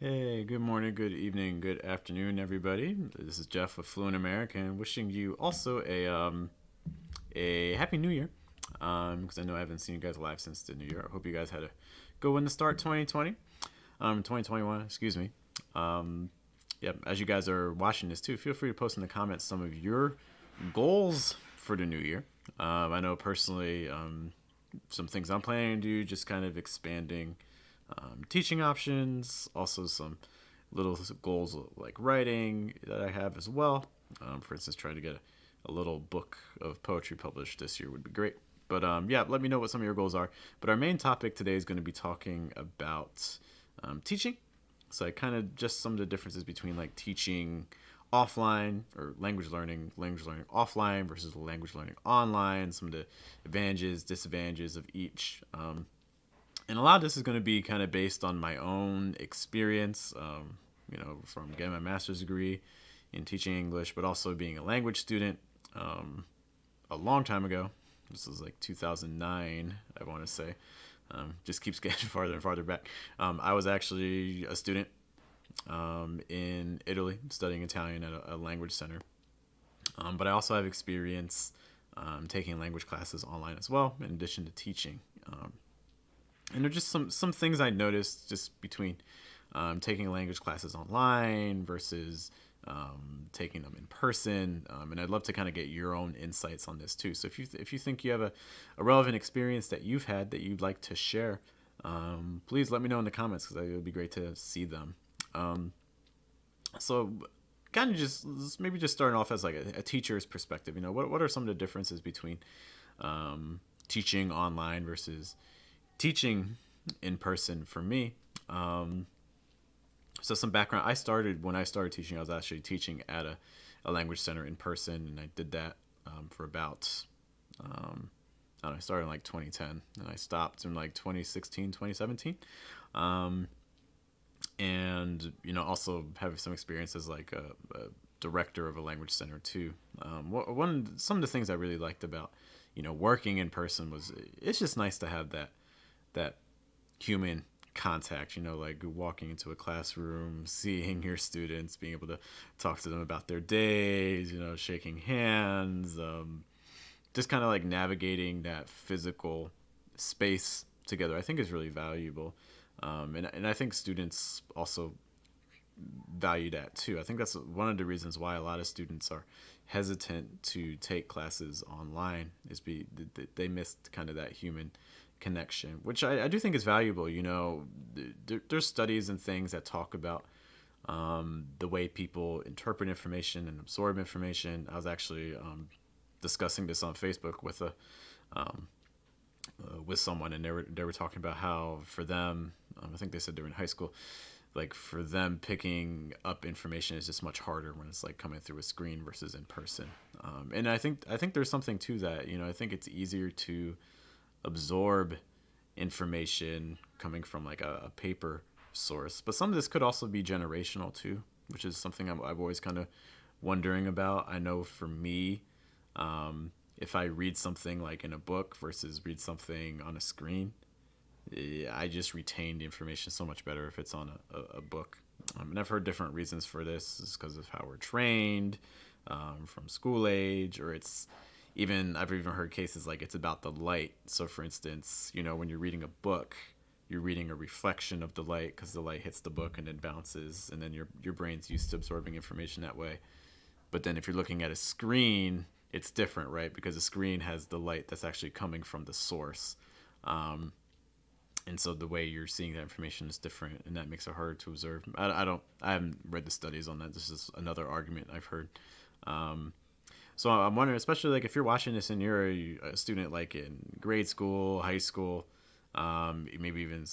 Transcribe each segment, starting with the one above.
Hey, good morning, good evening, good afternoon, everybody. This is Jeff of Fluent American, wishing you also a happy New Year. Because I know I haven't seen you guys live since the New Year. I hope you guys had a good one to start 2020, 2021. Excuse me. Um, yeah, as you guys are watching this too, feel free to post in the comments some of your goals for the new year. I know personally, some things I'm planning to do, just kind of expanding teaching options, also some little goals like writing that I have as well. For instance, trying to get a little book of poetry published this year would be great. But yeah, let me know what some of your goals are. But our main topic today is going to be talking about teaching. So I kind of just some of the differences between like teaching offline or language learning offline versus language learning online, some of the advantages, disadvantages of each. And a lot of this is going to be kind of based on my own experience, from getting my master's degree in teaching English, but also being a language student a long time ago. This was like 2009, I want to say. Just keeps getting farther and farther back. I was actually a student in Italy studying Italian at a language center. But I also have experience taking language classes online as well, in addition to teaching. And there are just some things I noticed just between taking language classes online versus taking them in person. And I'd love to kind of get your own insights on this too. So if you think you have a relevant experience that you've had that you'd like to share, please let me know in the comments because it would be great to see them. So kind of just maybe just starting off as like a teacher's perspective. What are some of the differences between teaching online versus teaching in person for me? So some background. When I started teaching, I was actually teaching at a language center in person, and I did that for about, I don't know, I started in like 2010, and I stopped in like 2016, 2017. And, also have some experience as like a director of a language center too. Some of the things I really liked about, working in person was it's just nice to have that human contact, like walking into a classroom, seeing your students, being able to talk to them about their days, shaking hands, just kind of like navigating that physical space together, I think is really valuable. And I think students also value that too. I think that's one of the reasons why a lot of students are hesitant to take classes online is they missed kind of that human connection, which I do think is valuable. There's studies and things that talk about the way people interpret information and absorb information. I was actually discussing this on Facebook um, with someone, and they were talking about how for them, I think they said they were in high school, like for them picking up information is just much harder when it's like coming through a screen versus in person. And I think there's something to that. I think it's easier to absorb information coming from like a paper source, but some of this could also be generational too, which is something I've always kind of wondering about. I know for me, if I read something like in a book versus read something on a screen, I just retain the information so much better if it's on a book. And I've heard different reasons for this. It's because of how we're trained from school age, or I've even heard cases like it's about the light. So for instance, when you're reading a book, you're reading a reflection of the light because the light hits the book and then bounces, and then your brain's used to absorbing information that way. But then if you're looking at a screen, it's different, right? Because the screen has the light that's actually coming from the source. And so the way you're seeing that information is different, and that makes it harder to observe. I haven't read the studies on that. This is another argument I've heard. So I'm wondering, especially like if you're watching this and you're a student like in grade school, high school, maybe even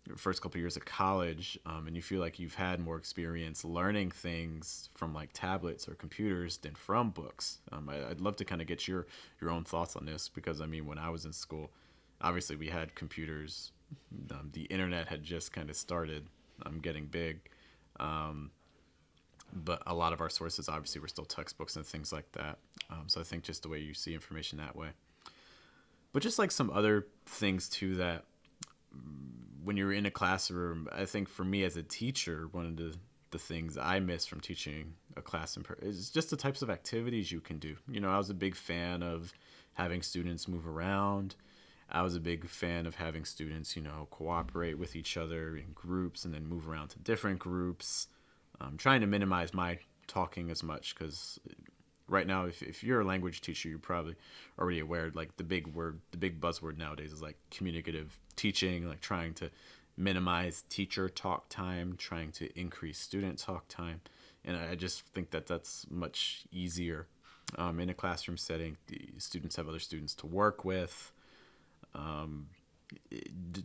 your first couple of years of college, and you feel like you've had more experience learning things from like tablets or computers than from books. I'd love to kind of get your own thoughts on this, because I mean, when I was in school, obviously we had computers. The internet had just kind of started getting big. But a lot of our sources obviously were still textbooks and things like that. So I think just the way you see information that way. But just like some other things too that when you're in a classroom, I think for me as a teacher, one of the things I miss from teaching a class is just the types of activities you can do. I was a big fan of having students move around. I was a big fan of having students, cooperate with each other in groups and then move around to different groups. Trying to minimize my talking as much, because right now, if you're a language teacher, you're probably already aware, like the big buzzword nowadays is like communicative teaching, like trying to minimize teacher talk time, trying to increase student talk time. And I just think that that's much easier in a classroom setting. The students have other students to work with.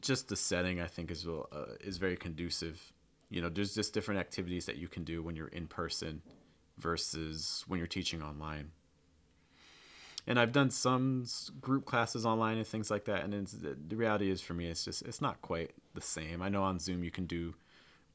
Just the setting, I think, is very conducive. There's just different activities that you can do when you're in person versus when you're teaching online. And I've done some group classes online and things like that. And the reality is, for me, it's not quite the same. I know on Zoom you can do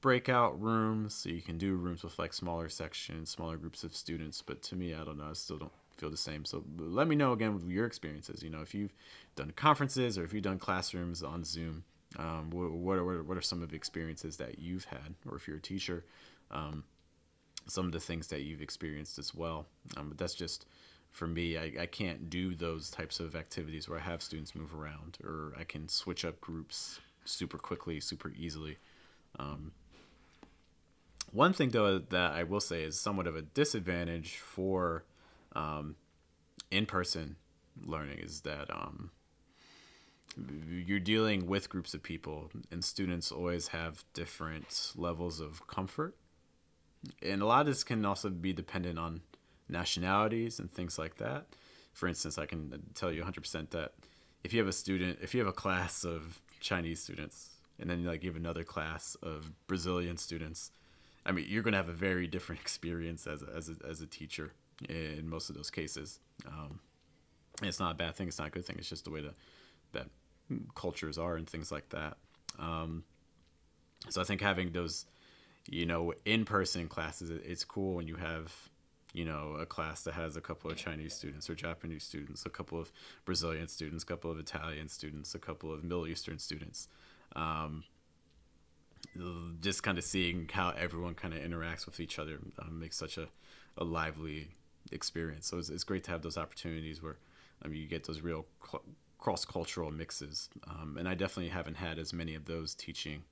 breakout rooms, so you can do rooms with like smaller sections, smaller groups of students. But to me, I don't know, I still don't feel the same. So let me know again with your experiences. If you've done conferences or if you've done classrooms on Zoom, what are some of the experiences that you've had, or if you're a teacher, some of the things that you've experienced as well. But that's just for me. I can't do those types of activities where I have students move around, or I can switch up groups super quickly, super easily. One thing, though, that I will say is somewhat of a disadvantage for in-person learning is that you're dealing with groups of people, and students always have different levels of comfort. And a lot of this can also be dependent on nationalities and things like that. For instance, I can tell you 100% that if you have a class of Chinese students, and then like you have another class of Brazilian students, I mean, you're going to have a very different experience as a teacher in most of those cases. And it's not a bad thing. It's not a good thing. It's just the way that cultures are and things like that. So I think having those, in-person classes, it's cool when you have, a class that has a couple of Chinese students or Japanese students, a couple of Brazilian students, a couple of Italian students, a couple of Middle Eastern students. Just kind of seeing how everyone kind of interacts with each other makes such a lively experience. So it's great to have those opportunities where you get those real cross-cultural mixes. And I definitely haven't had as many of those teaching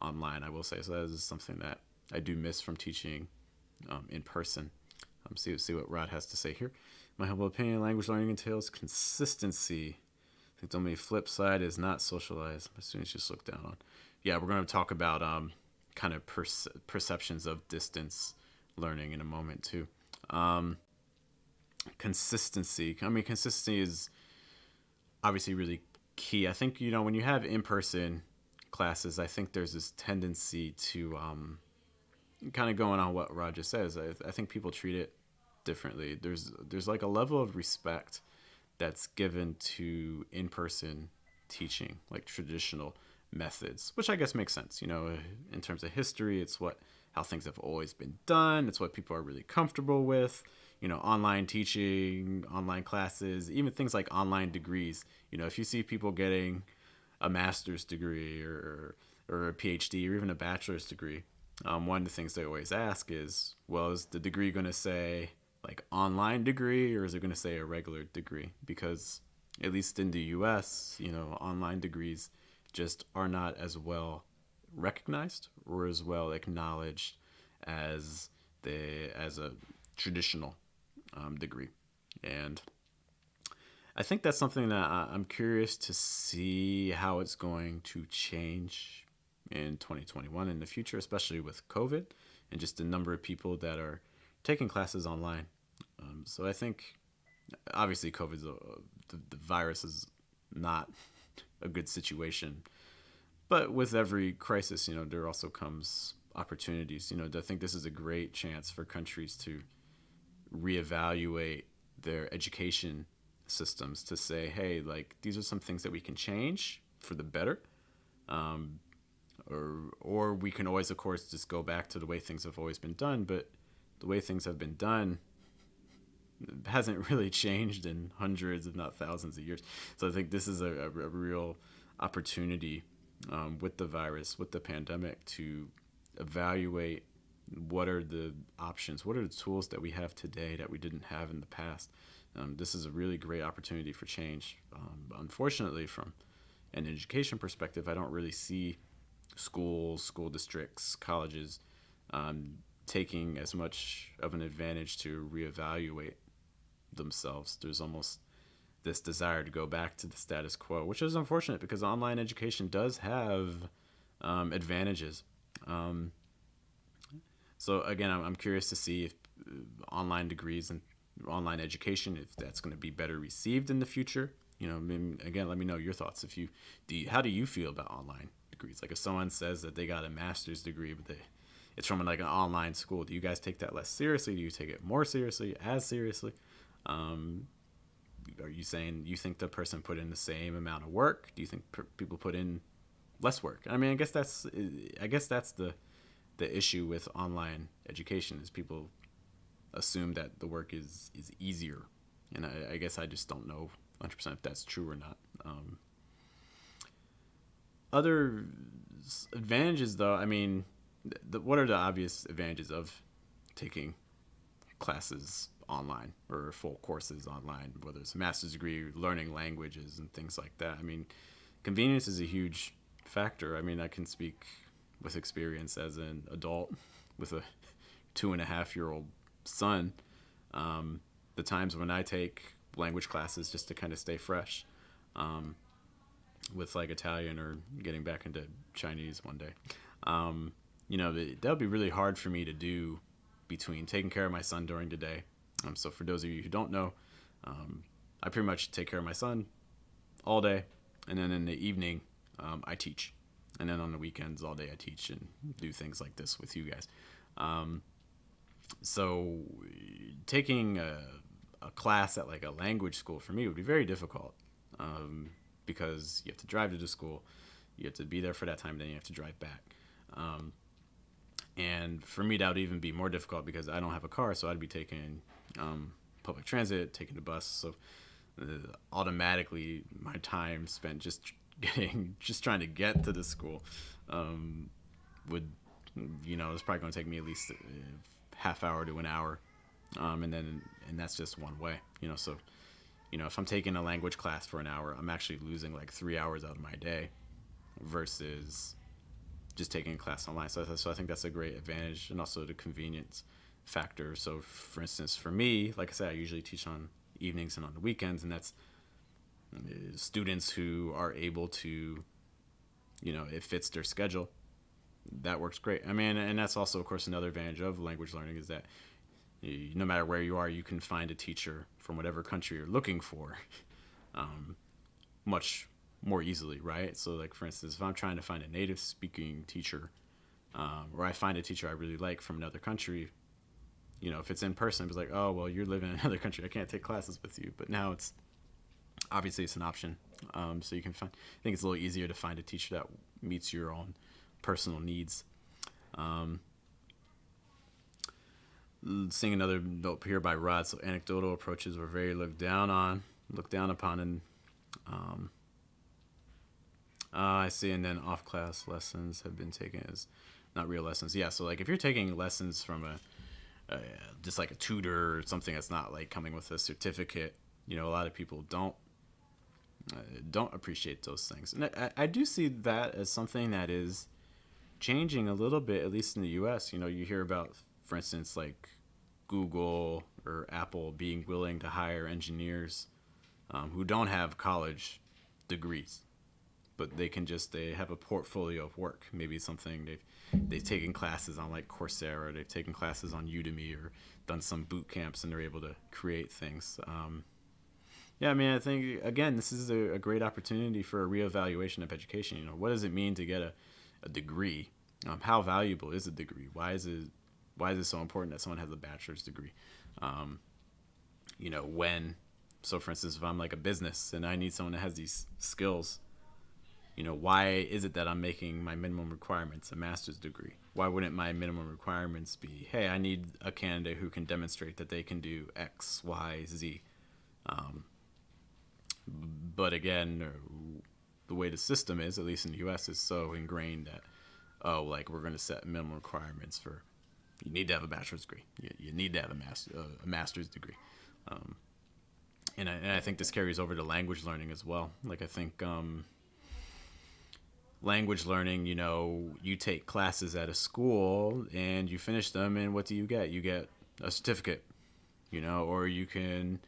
online, I will say. So that is something that I do miss from teaching in person. See what Rod has to say here. My humble opinion, language learning entails consistency. I think the only flip side is not socialized. My students just look down on. Yeah, we're going to talk about kind of perceptions of distance learning in a moment too. Consistency. Consistency is obviously really key. I think, when you have in-person classes, I think there's this tendency to kind of going on what Rod just says. I think people treat it differently. There's like a level of respect that's given to in-person teaching, like traditional methods, which I guess makes sense. In terms of history, it's how things have always been done. It's what people are really comfortable with. Online teaching, online classes, even things like online degrees. If you see people getting a master's degree or a PhD or even a bachelor's degree, one of the things they always ask is, well, is the degree going to say like online degree, or is it going to say a regular degree? Because at least in the US, online degrees just are not as well recognized or as well acknowledged as a traditional degree. And I think that's something that I'm curious to see how it's going to change in 2021 in the future, especially with COVID and just the number of people that are taking classes online. So I think obviously the virus is not a good situation, but with every crisis, there also comes opportunities. I think this is a great chance for countries to reevaluate their education systems, to say, hey, like, these are some things that we can change for the better. Or we can always, of course, just go back to the way things have always been done. But the way things have been done hasn't really changed in hundreds, if not thousands of years. So I think this is a real opportunity with the virus, with the pandemic, to evaluate what are the options, what are the tools that we have today that we didn't have in the past. This is a really great opportunity for change. Unfortunately, from an education perspective, I don't really see schools, school districts, colleges taking as much of an advantage to reevaluate themselves. There's almost this desire to go back to the status quo, which is unfortunate because online education does have advantages. So again, I'm curious to see if online degrees and online education, if that's going to be better received in the future. I mean, again, let me know your thoughts. If how do you feel about online degrees? Like if someone says that they got a master's degree, but it's from like an online school, do you guys take that less seriously? Do you take it more seriously, as seriously? Are you saying you think the person put in the same amount of work? Do you think people put in less work? I mean, I guess that's the issue with online education is people assume that the work is easier, and I guess I just don't know 100% if that's true or not. Other advantages, though, I mean, what are the obvious advantages of taking classes online or full courses online, whether it's a master's degree, learning languages and things like that? I mean, convenience is a huge factor. I mean, I can speak with experience as an adult with a 2.5-year-old son. The times when I take language classes just to kind of stay fresh, with like Italian or getting back into Chinese one day, that would be really hard for me to do between taking care of my son during the day. So for those of you who don't know, I pretty much take care of my son all day, and then in the evening, I teach. And then on the weekends, all day I teach and do things like this with you guys. So taking a class at like a language school for me would be very difficult, because you have to drive to the school, you have to be there for that time, then you have to drive back. And for me, that would even be more difficult because I don't have a car, so I'd be taking public transit, taking the bus. So automatically, my time spent just trying to get to the school would, it's probably going to take me at least a half hour to an hour, and that's just one way. So if I'm taking a language class for an hour, I'm actually losing like 3 hours out of my day versus just taking a class online. So I think that's a great advantage, and also the convenience factor. So for instance, for me, like I said, I usually teach on evenings and on the weekends, and that's students who are able to, it fits their schedule. That works great. I mean, and that's also, of course, another advantage of language learning is that no matter where you are, you can find a teacher from whatever country you're looking for much more easily, right? So like, for instance, if I'm trying to find a native speaking teacher, or I find a teacher I really like from another country, if it's in person, it's like, oh, well, you're living in another country, I can't take classes with you. But now it's an option. So you can I think it's a little easier to find a teacher that meets your own personal needs. Seeing another note here by Rod. So anecdotal approaches were very looked down upon, and I see. And then off-class lessons have been taken as not real lessons. Yeah. So like if you're taking lessons from just like a tutor or something that's not like coming with a certificate, a lot of people don't appreciate those things. And I do see that as something that is changing a little bit, at least in the US. You hear about, for instance, like Google or Apple being willing to hire engineers who don't have college degrees, but they have a portfolio of work. Maybe something they've taken classes on like Coursera, they've taken classes on Udemy, or done some boot camps, and they're able to create things. Yeah, I mean, I think, again, this is a great opportunity for a reevaluation of education. What does it mean to get a degree? How valuable is a degree? Why is it so important that someone has a bachelor's degree? So for instance, if I'm like a business and I need someone that has these skills, why is it that I'm making my minimum requirements a master's degree? Why wouldn't my minimum requirements be, hey, I need a candidate who can demonstrate that they can do X, Y, Z? But again, the way the system is, at least in the U.S., is so ingrained that, oh, like we're going to set minimum requirements for, you need to have a bachelor's degree, you need to have a master's degree. And I think this carries over to language learning as well. Like I think language learning, you take classes at a school and you finish them, and what do you get? You get a certificate, or you can,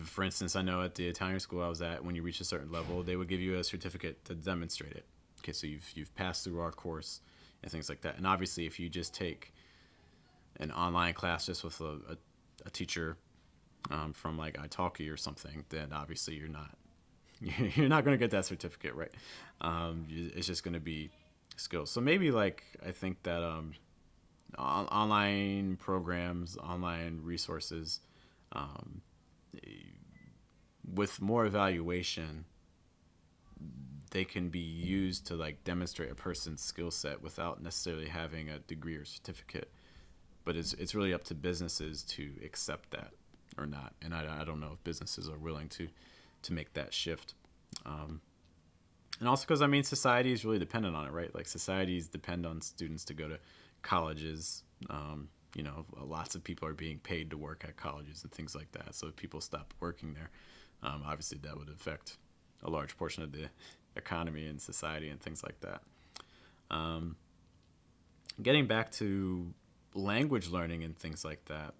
for instance, I know at the Italian school I was at, when you reach a certain level, they would give you a certificate to demonstrate it. Okay, so you've passed through our course and things like that. And obviously, if you just take an online class just with a teacher from like italki or something, then obviously you're not going to get that certificate, right? It's just going to be skills. So maybe like I think that online programs, online resources, with more evaluation, they can be used to like demonstrate a person's skill set without necessarily having a degree or certificate. But it's really up to businesses to accept that or not. And I don't know if businesses are willing to make that shift. And also because, society is really dependent on it, right? Like societies depend on students to go to colleges. Lots of people are being paid to work at colleges and things like that. So if people stop working there, obviously that would affect a large portion of the economy and society and things like that. Getting back to language learning and things like that,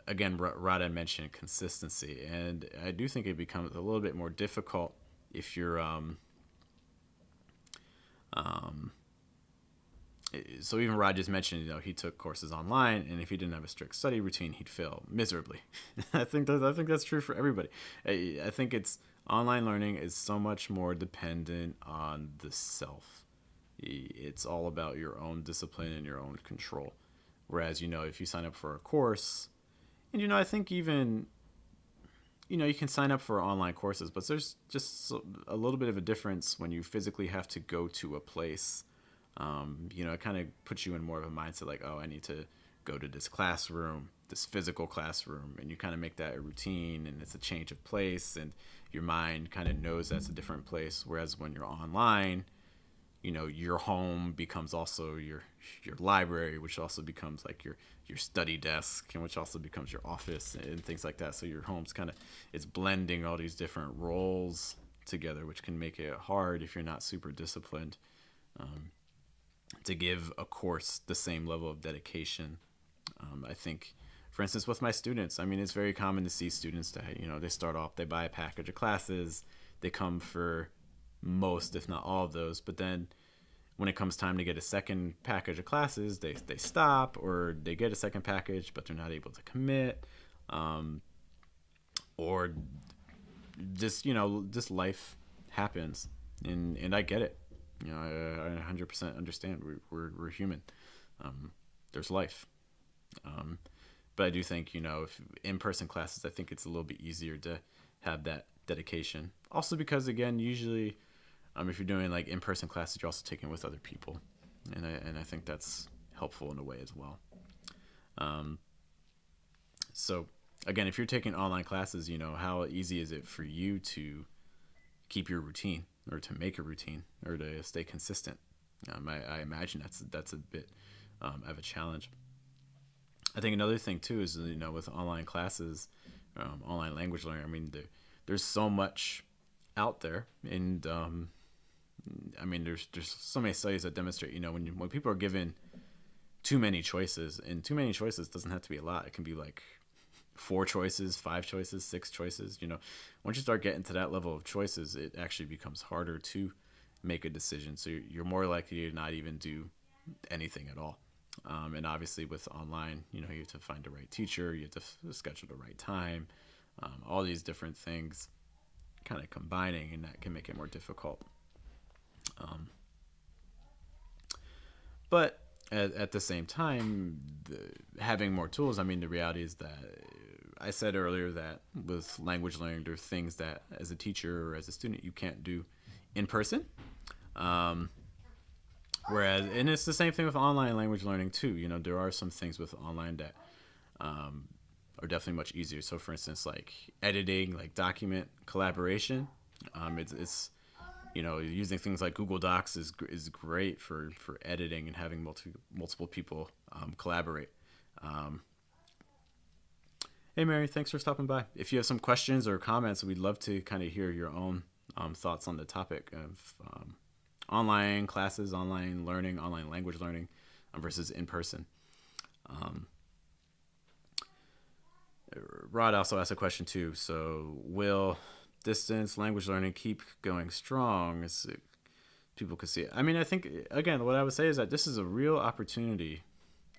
again, Rada mentioned consistency, and I do think it becomes a little bit more difficult if you're so even Rod just mentioned, he took courses online, and if he didn't have a strict study routine, he'd fail miserably. I think that's true for everybody. I think online learning is so much more dependent on the self. It's all about your own discipline and your own control. Whereas, if you sign up for a course, and I think even, you can sign up for online courses, but there's just a little bit of a difference when you physically have to go to a place. It kind of puts you in more of a mindset like, oh, I need to go to this classroom, this physical classroom, and you kind of make that a routine, and it's a change of place, and your mind kind of knows that's a different place. Whereas when you're online, your home becomes also your library, which also becomes like your study desk, and which also becomes your office and things like that. So your home's it's blending all these different roles together, which can make it hard if you're not super disciplined. To give a course the same level of dedication. I think, for instance, with my students, it's very common to see students that, they start off, they buy a package of classes, they come for most, if not all of those, but then when it comes time to get a second package of classes, they stop, or they get a second package, but they're not able to commit, or just, this life happens, and I get it. I 100% understand. We're human. There's life. But I do think, if in-person classes, I think it's a little bit easier to have that dedication. Also because, again, usually if you're doing like in-person classes, you're also taking it with other people. And I think that's helpful in a way as well. So, again, if you're taking online classes, how easy is it for you to keep your routine, or to make a routine, or to stay consistent? I imagine that's a bit of a challenge. I think another thing too is, with online classes, online language learning, there's so much out there, and there's so many studies that demonstrate, when people are given too many choices, and too many choices doesn't have to be a lot. It can be like 4 choices, 5 choices, 6 choices. Once you start getting to that level of choices, it actually becomes harder to make a decision. So you're more likely to not even do anything at all. And obviously with online, you have to find the right teacher, you have to schedule the right time, all these different things kind of combining, and that can make it more difficult. But at the same time, having more tools, the reality is that I said earlier that with language learning, there are things that as a teacher or as a student you can't do in person. Whereas, and it's the same thing with online language learning too. There are some things with online that are are definitely much easier. So for instance, like editing, like document collaboration, it's using things like Google Docs is great for editing and having multiple people collaborate. Um, hey Mary, thanks for stopping by. If you have some questions or comments, we'd love to kind of hear your own thoughts on the topic of online classes, online learning, online language learning versus in person. Um, Rod also asked a question too. So, will distance language learning keep going strong as people could see it? I mean, I think, again, what I would say is that this is a real opportunity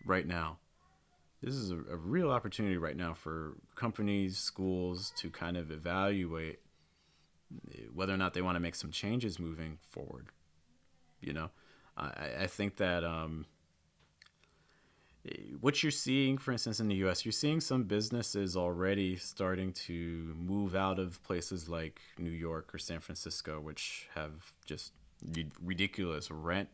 right now. This is a real opportunity right now for companies, schools to kind of evaluate whether or not they want to make some changes moving forward. You know, I think that what you're seeing, for instance, in the US, you're seeing some businesses already starting to move out of places like New York or San Francisco, which have just ridiculous rent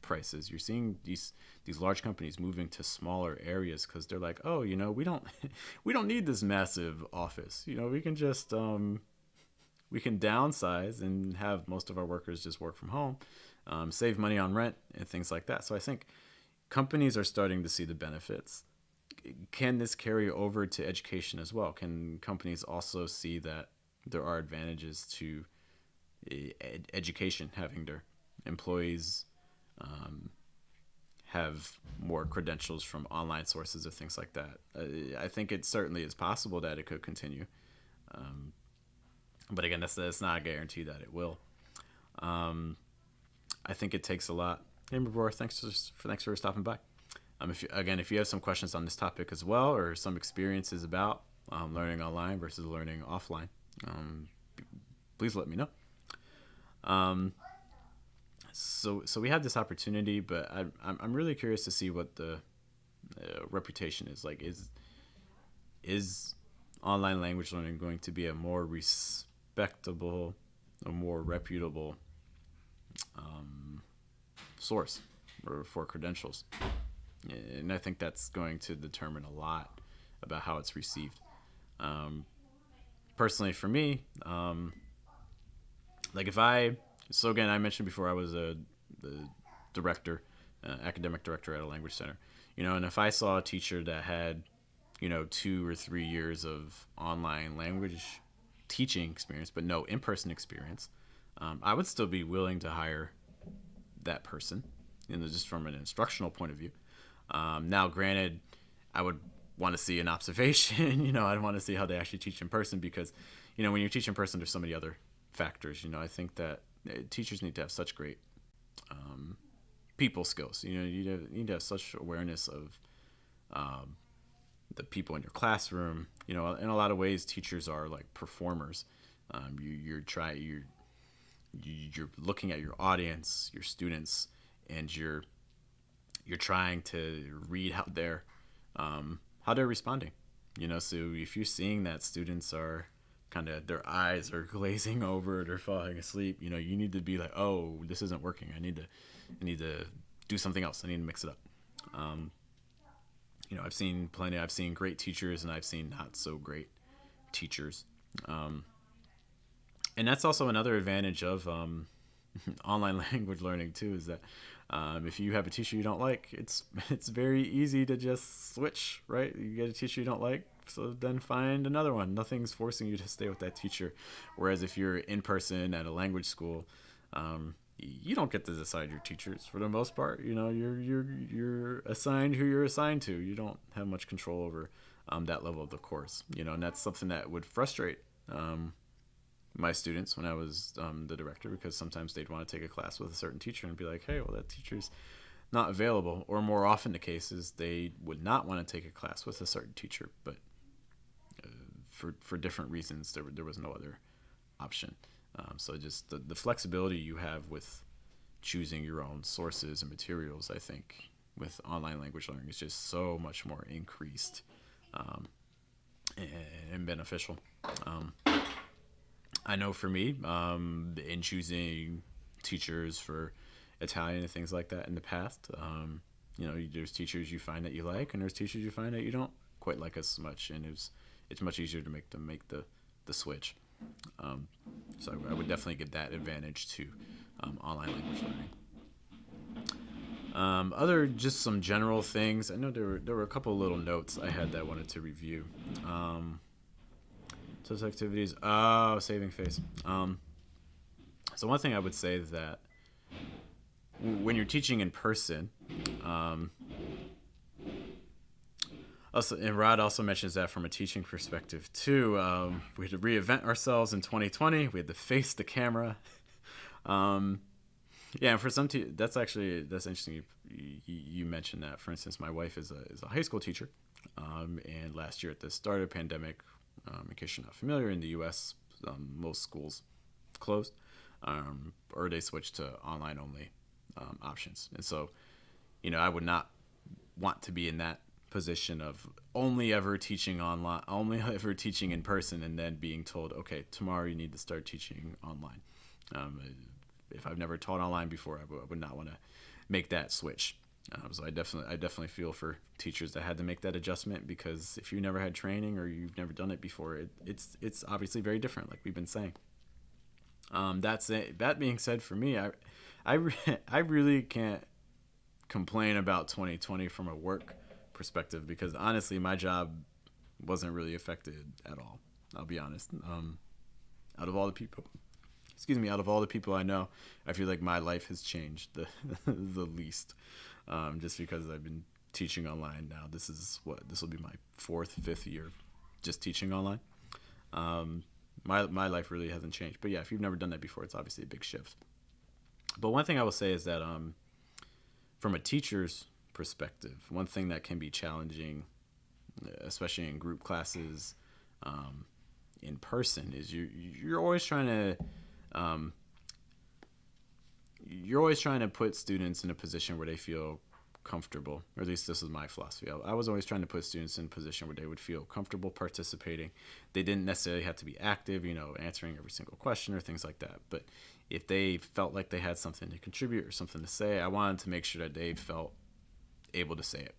prices. You're seeing these large companies moving to smaller areas because they're like, oh, we don't we don't need this massive office. We can just we can downsize and have most of our workers just work from home, save money on rent and things like that. So I think companies are starting to see the benefits. Can this carry over to education as well? Can companies also see that there are advantages to education, having their employees have more credentials from online sources or things like that? I think it certainly is possible that it could continue. But again, that's not a guarantee that it will. I think it takes a lot. Hey, Mabor, thanks for stopping by. If you have some questions on this topic as well, or some experiences about learning online versus learning offline, please let me know. So we have this opportunity, but I'm really curious to see what the reputation is like. Is online language learning going to be a more respectable, a more reputable source for credentials? And I think that's going to determine a lot about how it's received. Personally, for me, again, I mentioned before I was the director, academic director at a language center, and if I saw a teacher that had, 2 or 3 years of online language teaching experience, but no in-person experience, I would still be willing to hire that person, just from an instructional point of view. Now, granted, I would want to see an observation. I'd want to see how they actually teach in person because, when you teach in person, there's so many other factors. I think that teachers need to have such great people skills. You need to have such awareness of the people in your classroom. In a lot of ways, teachers are like performers. You're looking at your audience, your students, and you're trying to read how they're responding. So if you're seeing that students are kind of, their eyes are glazing over, they're falling asleep, you need to be like, oh, this isn't working. I need to do something else. I need to mix it up. I've seen great teachers and I've seen not so great teachers. And that's also another advantage of online language learning too, is that if you have a teacher you don't like, it's very easy to just switch, right? You get a teacher you don't like, so then find another one. Nothing's forcing you to stay with that teacher. Whereas if you're in person at a language school, you don't get to decide your teachers for the most part. You're assigned who you're assigned to. You don't have much control over that level of the course. And that's something that would frustrate my students when I was the director, because sometimes they'd want to take a class with a certain teacher and be like, hey, well, that teacher's not available. Or more often the case is they would not want to take a class with a certain teacher, but for different reasons, there was no other option. So just the flexibility you have with choosing your own sources and materials, I think, with online language learning is just so much more increased and beneficial. I know for me, in choosing teachers for Italian and things like that in the past, there's teachers you find that you like, and there's teachers you find that you don't quite like as much, and it's much easier to make the switch. So I would definitely give that advantage to online language learning. Other just some general things. I know there were a couple of little notes I had that I wanted to review. Social activities. Oh, saving face. So one thing I would say is that when you're teaching in person, also, and Rod also mentions that from a teaching perspective too. We had to reinvent ourselves in 2020. We had to face the camera. Yeah, and for some, that's interesting. You mentioned that. For instance, my wife is a high school teacher, and last year at the start of the pandemic, in case you're not familiar, in the U.S., most schools closed, or they switched to online only options. And so, I would not want to be in that position of only ever teaching online, only ever teaching in person, and then being told, okay, tomorrow you need to start teaching online. If I've never taught online before, I would not want to make that switch. So I definitely feel for teachers that had to make that adjustment, because if you never had training or you've never done it before, it's obviously very different, like we've been saying. That being said, for me, I really can't complain about 2020 from a work perspective, because honestly, my job wasn't really affected at all. I'll be honest. Out of all the people I know, I feel like my life has changed the least, just because I've been teaching online now. This will be my fifth year just teaching online. My life really hasn't changed. But yeah, if you've never done that before, it's obviously a big shift. But one thing I will say is that from a teacher's perspective, one thing that can be challenging, especially in group classes, in person, is you're always trying to put students in a position where they feel comfortable, or at least this is my philosophy. I was always trying to put students in a position where they would feel comfortable participating. They didn't necessarily have to be active, answering every single question or things like that. But if they felt like they had something to contribute or something to say, I wanted to make sure that they felt able to say it,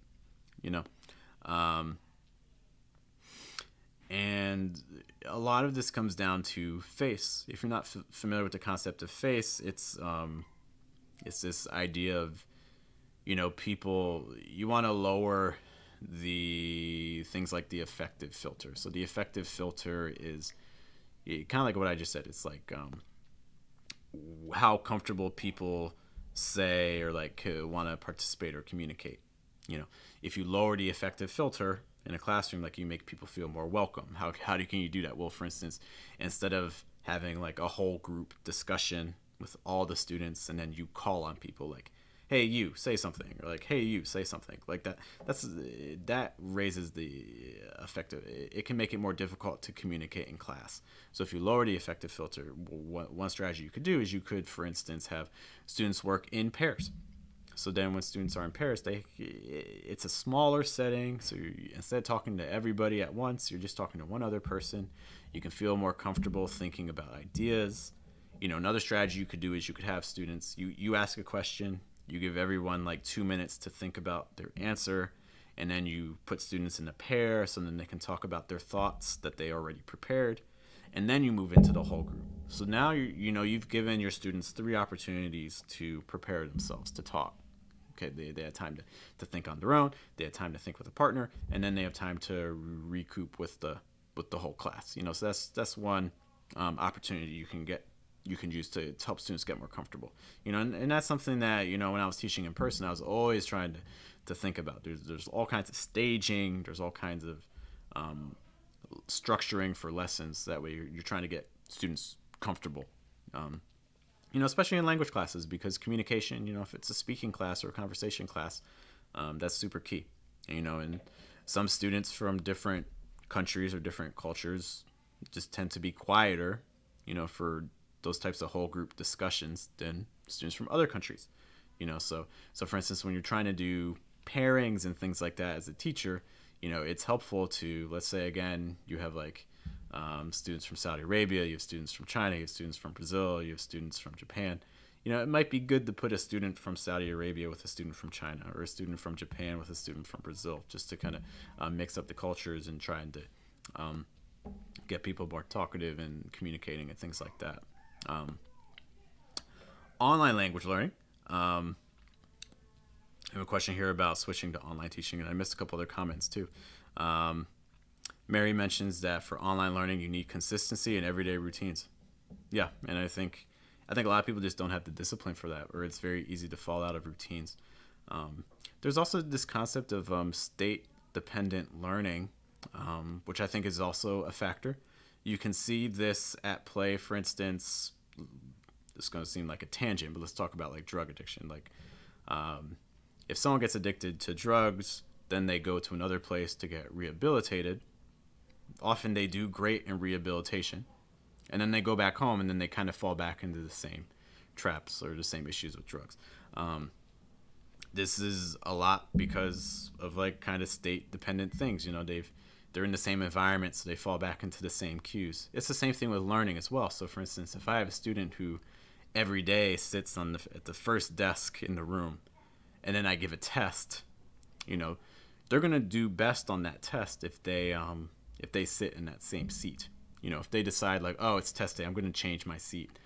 and a lot of this comes down to face. If you're not familiar with the concept of face, it's this idea of, people, you want to lower the things like the affective filter. So the affective filter is kind of like what I just said. It's like how comfortable people say or like want to participate or communicate. If you lower the affective filter in a classroom, like, you make people feel more welcome. How can you do that? Well, for instance, instead of having like a whole group discussion with all the students, and then you call on people like, hey, you say something, or like, hey, you say something like that. That raises the affective. It can make it more difficult to communicate in class. So if you lower the affective filter, one strategy you could do is you could, for instance, have students work in pairs. So then when students are in pairs, it's a smaller setting. So instead of talking to everybody at once, you're just talking to one other person. You can feel more comfortable thinking about ideas. Another strategy you could do is you could have students, you ask a question, you give everyone like 2 minutes to think about their answer, and then you put students in a pair so then they can talk about their thoughts that they already prepared, and then you move into the whole group. So now you've given your students 3 opportunities to prepare themselves to talk. Okay, they had time to think on their own, they had time to think with a partner, and then they have time to recoup with the whole class. So that's one opportunity you can use to help students get more comfortable. And that's something that, when I was teaching in person, I was always trying to think about. There's all kinds of staging, there's all kinds of structuring for lessons. That way you're trying to get students comfortable. Especially in language classes, because communication, if it's a speaking class or a conversation class, that's super key. And some students from different countries or different cultures just tend to be quieter, for those types of whole group discussions than students from other countries. So for instance, when you're trying to do pairings and things like that as a teacher, it's helpful to, let's say again, you have like students from Saudi Arabia, you have students from China, you have students from Brazil, you have students from Japan. it might be good to put a student from Saudi Arabia with a student from China, or a student from Japan with a student from Brazil, just to kind of mix up the cultures and trying to get people more talkative and communicating and things like that. Online language learning. I have a question here about switching to online teaching, and I missed a couple other comments too. Mary mentions that for online learning, you need consistency and everyday routines. Yeah, and I think a lot of people just don't have the discipline for that, or it's very easy to fall out of routines. There's also this concept of state-dependent learning, which I think is also a factor. You can see this at play, for instance. This is going to seem like a tangent, but let's talk about like drug addiction. Like, if someone gets addicted to drugs, then they go to another place to get rehabilitated. Often they do great in rehabilitation, and then they go back home, and then they kind of fall back into the same traps or the same issues with drugs. This is a lot because of like kind of state dependent things. They're in the same environment, so they fall back into the same cues. It's the same thing with learning as well. So for instance, if I have a student who every day sits at the first desk in the room, and then I give a test, they're gonna do best on that test if they sit in that same seat. If they decide like, oh, it's test day, I'm gonna change my seat.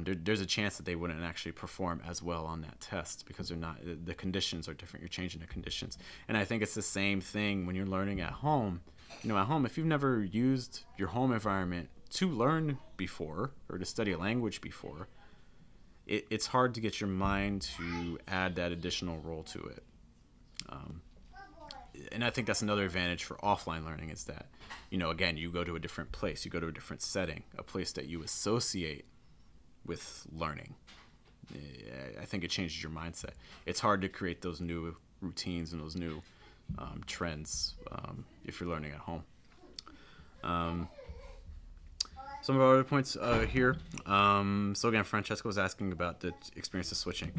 There's a chance that they wouldn't actually perform as well on that test because the conditions are different. You're changing the conditions. And I think it's the same thing when you're learning at home. At home, if you've never used your home environment to learn before or to study a language before, it's hard to get your mind to add that additional role to it. And I think that's another advantage for offline learning is that, again, you go to a different place, you go to a different setting, a place that you associate with learning. I think it changes your mindset. It's hard to create those new routines and those new trends if you're learning at home. Some of our other points here. So again, Francesca was asking about the experience of switching.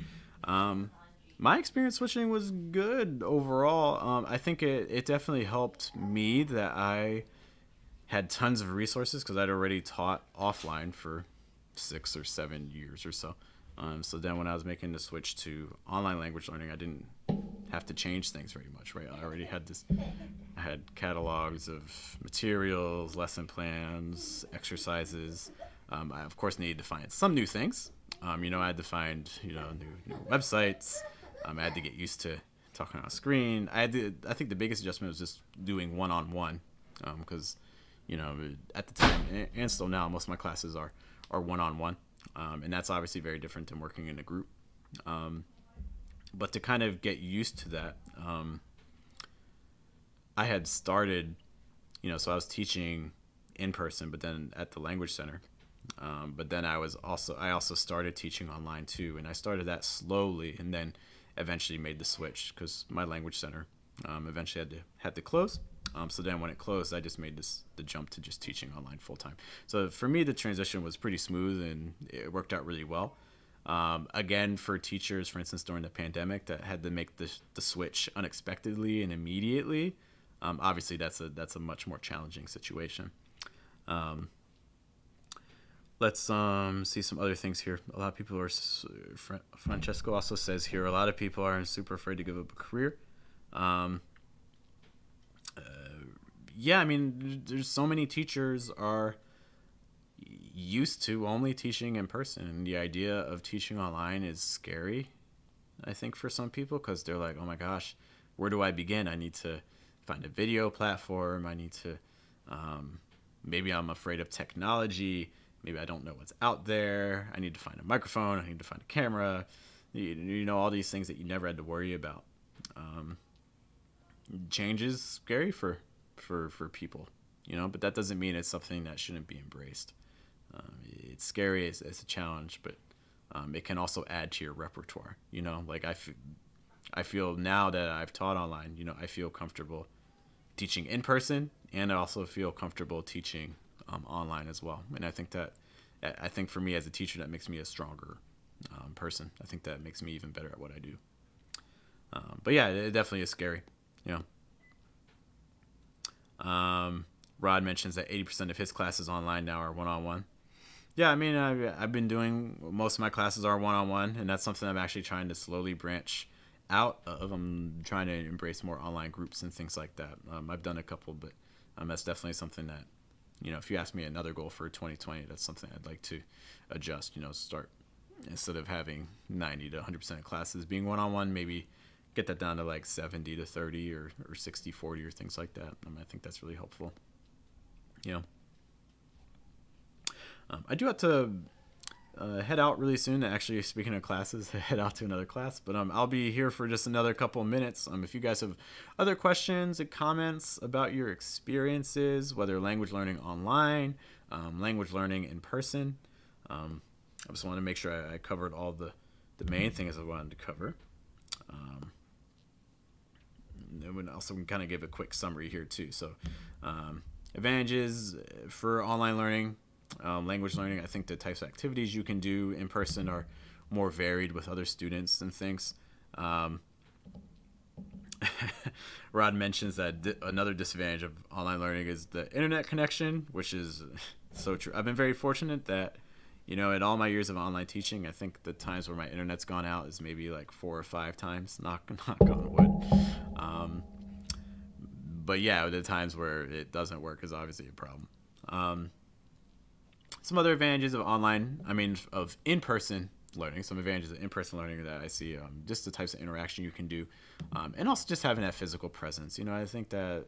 My experience switching was good overall. I think it definitely helped me that I had tons of resources because I'd already taught offline for 6 or 7 years or so. So then when I was making the switch to online language learning, I didn't have to change things very much, right? I already had I had catalogs of materials, lesson plans, exercises. I, of course, needed to find some new things. I had to find, new websites. I had to get used to talking on a screen. I think the biggest adjustment was just doing one-on-one because, at the time and still now, most of my classes are one-on-one. And that's obviously very different than working in a group. But to kind of get used to that, I had started, so I was teaching in person, but then at the language center. But then I also started teaching online too, and I started that slowly, and then eventually made the switch because my language center eventually had to close. So then when it closed, I just made the jump to just teaching online full time. So for me, the transition was pretty smooth and it worked out really well. Again, for teachers, for instance, during the pandemic that had to make the switch unexpectedly and immediately, obviously that's a much more challenging situation. Let's see some other things here. A lot of people are, Francesco also says here, a lot of people are super afraid to give up a career. Yeah, there's so many teachers are used to only teaching in person, and the idea of teaching online is scary, I think, for some people, because they're like, oh my gosh, where do I begin? I need to find a video platform. I need to, maybe I'm afraid of technology. Maybe I don't know what's out there. I need to find a microphone. I need to find a camera. All these things that you never had to worry about. Change is scary for people, but that doesn't mean it's something that shouldn't be embraced. It's scary as a challenge, but it can also add to your repertoire. Like I feel now that I've taught online, I feel comfortable teaching in person, and I also feel comfortable teaching online as well. And I think for me as a teacher, that makes me a stronger person. I think that makes me even better at what I do. But yeah, it definitely is scary. Rod mentions that 80% of his classes online now are one-on-one. Yeah, I mean, I've been doing most of my classes are one-on-one, and that's something I'm actually trying to slowly branch out of. I'm trying to embrace more online groups and things like that. I've done a couple, but that's definitely something that, if you ask me another goal for 2020, that's something I'd like to adjust. Start instead of having 90 to 100% of classes being one-on-one, maybe get that down to like 70 to 30 or 60-40 or things like that. I think that's really helpful. You know. I do have to head out really soon. Actually, speaking of classes, head out to another class. But I'll be here for just another couple of minutes. If you guys have other questions and comments about your experiences, whether language learning online, language learning in person, I just want to make sure I covered all the main things I wanted to cover. And then also kind of give a quick summary here too. So, advantages for online learning. Language learning, I think the types of activities you can do in person are more varied with other students and things. Rod mentions that another disadvantage of online learning is the internet connection, which is so true. I've been very fortunate that, in all my years of online teaching, I think the times where my internet's gone out is maybe like 4 or 5 times, knock on wood. But yeah, the times where it doesn't work is obviously a problem. Some other advantages of of in-person learning, some advantages of in-person learning that I see, just the types of interaction you can do, and also just having that physical presence. I think that,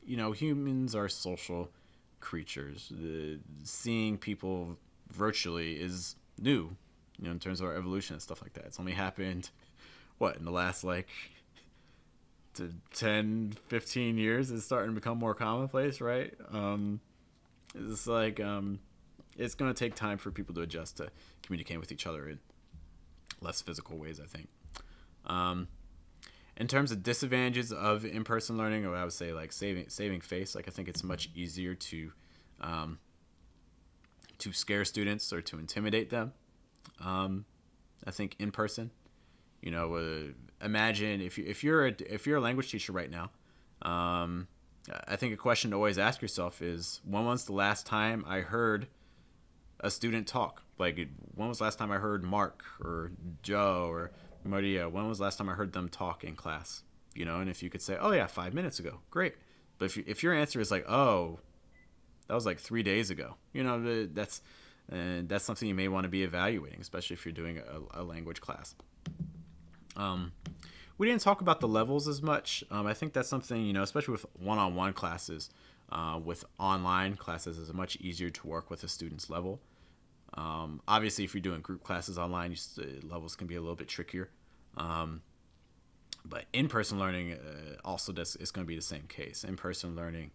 humans are social creatures. Seeing people virtually is new, in terms of our evolution and stuff like that. It's only happened, in the last, 10, 15 years, it's starting to become more commonplace, right? It's like, it's going to take time for people to adjust to communicating with each other in less physical ways, I think. In terms of disadvantages of in-person learning, or I would say saving face, I think it's much easier to scare students or to intimidate them. I think in person, imagine if you're a language teacher right now. I think a question to always ask yourself is, when was the last time I heard a student talk? When was the last time I heard Mark or Joe or Maria? When was the last time I heard them talk in class? And if you could say, oh yeah, 5 minutes ago, great. But if your answer is oh, that was 3 days ago, that's something you may want to be evaluating, especially if you're doing a language class. We didn't talk about the levels as much. I think that's something, especially with one-on-one classes, with online classes, is much easier to work with a student's level. Obviously, if you're doing group classes online, levels can be a little bit trickier. But in-person learning also is going to be the same case. In-person learning,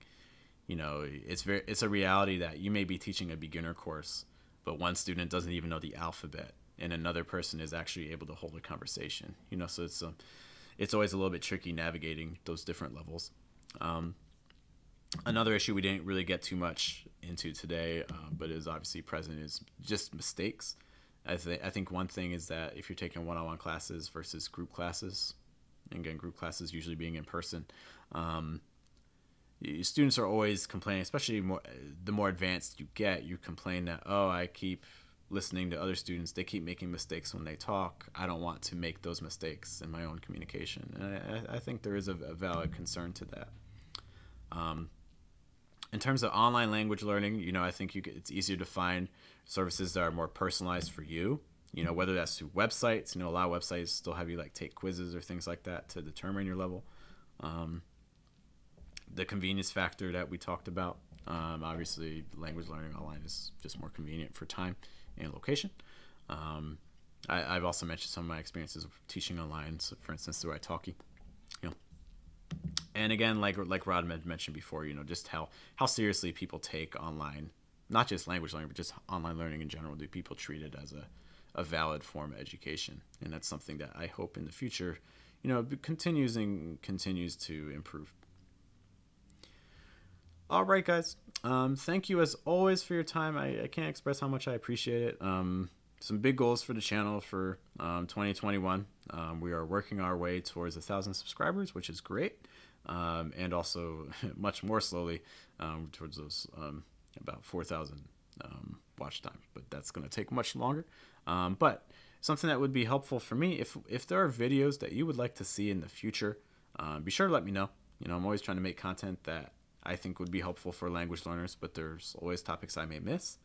it's a reality that you may be teaching a beginner course, but one student doesn't even know the alphabet, and another person is actually able to hold a conversation. So it's always a little bit tricky navigating those different levels. Another issue we didn't really get too much into today, but is obviously present, is just mistakes. I think one thing is that if you're taking one-on-one classes versus group classes, and again, group classes usually being in person, students are always complaining, especially the more advanced you get, you complain that, oh, I keep listening to other students, they keep making mistakes when they talk. I don't want to make those mistakes in my own communication. And I think there is a valid concern to that. In terms of online language learning, I think it's easier to find services that are more personalized for you. Whether that's through websites. A lot of websites still have you take quizzes or things like that to determine your level. The convenience factor that we talked about. Obviously, language learning online is just more convenient for time and location. I've also mentioned some of my experiences of teaching online, so for instance, through italki. And again, like Rod mentioned before, just how seriously people take online, not just language learning, but just online learning in general. Do people treat it as a valid form of education? And that's something that I hope in the future, continues to improve. All right, guys. Thank you as always for your time. I can't express how much I appreciate it. Some big goals for the channel for 2021. We are working our way towards 1,000 subscribers, which is great. And also much more slowly towards those about 4,000 watch time, but that's going to take much longer. But something that would be helpful for me, if there are videos that you would like to see in the future, be sure to let me know. I'm always trying to make content that I think would be helpful for language learners, but there's always topics I may miss.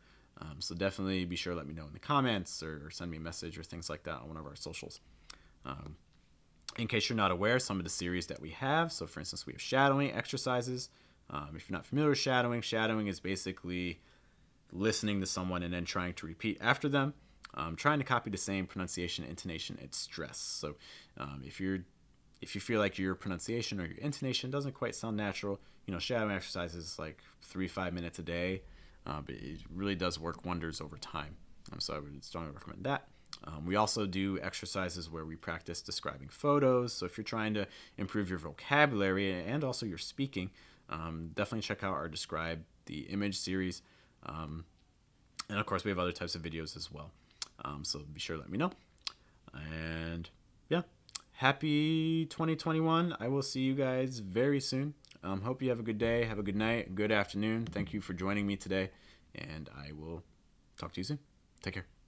So definitely be sure to let me know in the comments or send me a message or things like that on one of our socials. In case you're not aware, some of the series that we have, so for instance, we have shadowing exercises. If you're not familiar with shadowing is basically listening to someone and then trying to repeat after them, trying to copy the same pronunciation, intonation, and stress. So if you feel like your pronunciation or your intonation doesn't quite sound natural, shadowing exercises like 3-5 minutes a day, but it really does work wonders over time. So I would strongly recommend that. We also do exercises where we practice describing photos. So if you're trying to improve your vocabulary and also your speaking, definitely check out our Describe the Image series. And of course, we have other types of videos as well. So be sure to let me know. And yeah, happy 2021. I will see you guys very soon. Hope you have a good day, have a good night, good afternoon. Thank you for joining me today, and I will talk to you soon. Take care.